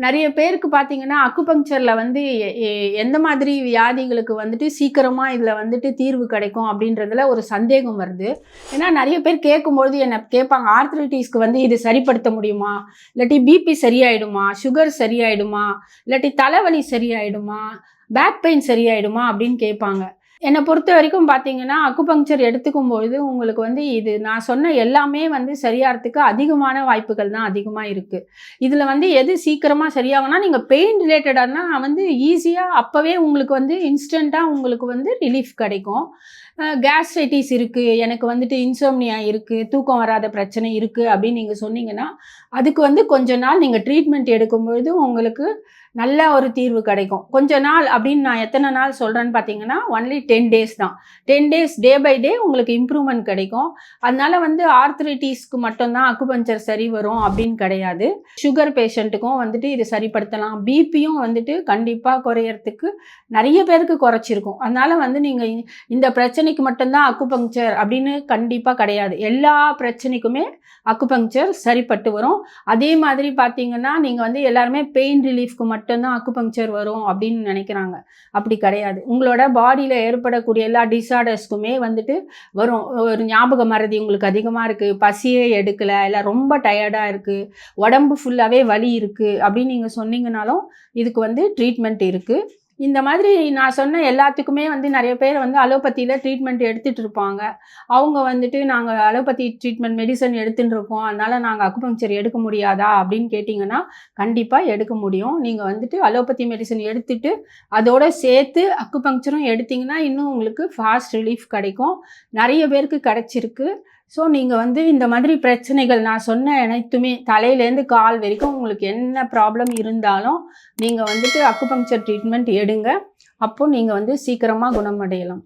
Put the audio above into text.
நிறைய பேருக்கு பார்த்தீங்கன்னா, அக்குபங்க்சர்ல வந்து எந்த மாதிரி வியாதிகளுக்கு வந்துட்டு சீக்கிரமா இதுல வந்துட்டு தீர்வு கிடைக்கும் அப்படின்றதுல ஒரு சந்தேகம் வருது. ஏன்னா நெறைய பேர் கேட்கும்பொழுது என்ன கேட்பாங்க, ஆர்த்ரைட்டிஸ்க்கு வந்து இது சரிப்படுத்த முடியுமா? இல்லாட்டி பிபி சரியாயிடுமா? சுகர் சரியாயிடுமா? இல்லாட்டி தலைவலி சரியாயிடுமா? Back pain சரியாயிடுமா? அப்படின்னு கேட்பாங்க. என்ன பொறுத்த வரைக்கும் பார்த்தீங்கன்னா, அக்குபங்க்சர் எடுத்துக்கும்பொழுது உங்களுக்கு வந்து இது நான் சொன்ன எல்லாமே வந்து சரியாறதுக்கு அதிகமான வாய்ப்புகள் தான் அதிகமா இருக்கு. இதுல வந்து எது சீக்கிரமா சரியாகும்னா, நீங்க பெயின் ரிலேட்டடானா வந்து ஈஸியா அப்பவே உங்களுக்கு வந்து இன்ஸ்டன்ட்டா உங்களுக்கு வந்து ரிலீஃப் கிடைக்கும். கேஸ்ட்ரைட்டிஸ் இருக்கு, எனக்கு வந்துட்டு இன்சோம்னியா இருக்கு, தூக்கம் வராத பிரச்சனை இருக்கு அப்படின்னு நீங்க சொன்னீங்கன்னா, அதுக்கு வந்து கொஞ்ச நாள் நீங்க ட்ரீட்மெண்ட் எடுக்கும்பொழுது உங்களுக்கு நல்ல ஒரு தீர்வு கிடைக்கும். கொஞ்ச நாள் அப்படின்னு நான் எத்தனை நாள் சொல்றேன்னு பார்த்தீங்கன்னா, ஒன்லி 10 டேஸ் தான். 10 டேஸ் டே பை டே உங்களுக்கு இம்ப்ரூவ்மெண்ட் கிடைக்கும். அதனால வந்து ஆர்த்ரைட்டிஸ்க்கு மட்டும் தான் அக்குபங்க்சர் சரி வரும் அப்படின்னு கிடையாது. சுகர் பேஷண்ட்டுக்கும் வந்துட்டு இது சரிப்படுத்தலாம். பிபியும் வந்துட்டு கண்டிப்பா குறையறதுக்கு நிறைய பேருக்கு குறைச்சிருக்கும். அதனால வந்து நீங்க இந்த பிரச்சனைக்கு மட்டும் தான் அக்குபங்க்சர் அப்படின்னு கண்டிப்பா கிடையாது. எல்லா பிரச்சனைக்குமே அக்குபங்க்சர் சரிப்பட்டு வரும். அதே மாதிரி பார்த்தீங்கன்னா, நீங்க வந்து எல்லாருமே பெயின் ரிலீஃப்க்கு மட்டும் தான் அக்குபங்க்சர் வரும் அப்படின்னு நினைக்கிறாங்க. அப்படி கிடையாது. உங்களோட பாடியில ஏற்படக்கூடிய எல்லா டிஸார்டர்ஸ்க்குமே வந்துட்டு வரும். ஒரு ஞாபக மறதி உங்களுக்கு அதிகமா இருக்கு, பசியே எடுக்கல, இல்ல ரொம்ப டயர்டா இருக்கு, உடம்பு ஃபுல்லாவே வலி இருக்கு அப்படின்னு நீங்க சொன்னீங்கனாலும் இதுக்கு வந்து ட்ரீட்மெண்ட் இருக்கு. இந்த மாதிரி நான் சொன்ன எல்லாத்துக்குமே வந்து நிறைய பேர் வந்து அலோபதியில ட்ரீட்மெண்ட் எடுத்துட்டு இருப்பாங்க. அவங்க வந்துட்டு நாங்க அலோபதி ட்ரீட்மெண்ட் மெடிசன் எடுத்துட்டு இருக்கோம். அதனால நாங்க அக்குபங்க்சர் எடுக்க முடியாதா அப்படின்னு கேட்டிங்கன்னா, கண்டிப்பா எடுக்க முடியும். நீங்க வந்துட்டு அலோபதி மெடிசன் எடுத்துட்டு அதோட சேர்த்து அக்குபங்க்சரும் எடுத்தீங்கன்னா, இன்னும் உங்களுக்கு ஃபாஸ்ட் ரிலீஃப் கிடைக்கும். நிறைய பேருக்கு கிடைச்சிருக்கு. ஸோ நீங்க வந்து இந்த மாதிரி பிரச்சனைகள் நான் சொன்ன அனைத்துமே தலையிலேருந்து கால் வரைக்கும் உங்களுக்கு என்ன ப்ராப்ளம் இருந்தாலும், நீங்க வந்துட்டு அக்குபங்க்சர் ட்ரீட்மெண்ட் எடுங்க. அப்போ நீங்க வந்து சீக்கிரமா குணமடையலாம்.